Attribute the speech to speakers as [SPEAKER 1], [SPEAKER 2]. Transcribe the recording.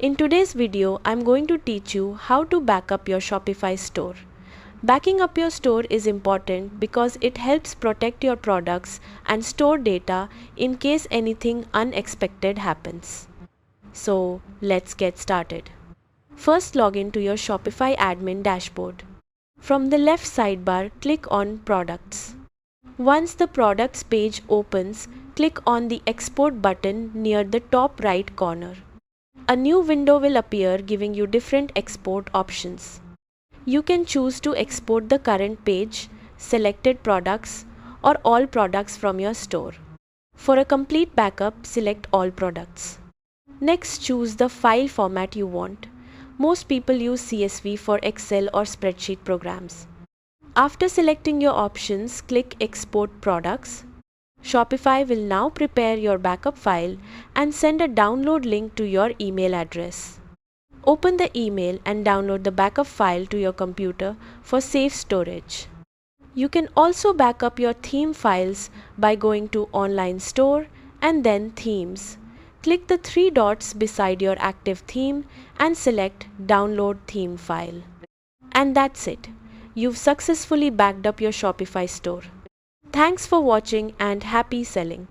[SPEAKER 1] In today's video, I'm going to teach you how to back up your Shopify store. Backing up your store is important because it helps protect your products and store data in case anything unexpected happens. So, let's get started. First, log in to your Shopify admin dashboard. From the left sidebar, click on Products. Once the Products page opens, click on the Export button near the top right corner. A new window will appear giving you different export options. You can choose to export the current page, selected products, or all products from your store. For a complete backup, select all products. Next, choose the file format you want. Most people use CSV for Excel or spreadsheet programs. After selecting your options, click Export Products. Shopify will now prepare your backup file and send a download link to your email address. Open the email and download the backup file to your computer for safe storage. You can also back up your theme files by going to Online Store and then Themes. Click the three dots beside your active theme and select Download Theme File. And that's it. You've successfully backed up your Shopify store. Thanks for watching and happy selling.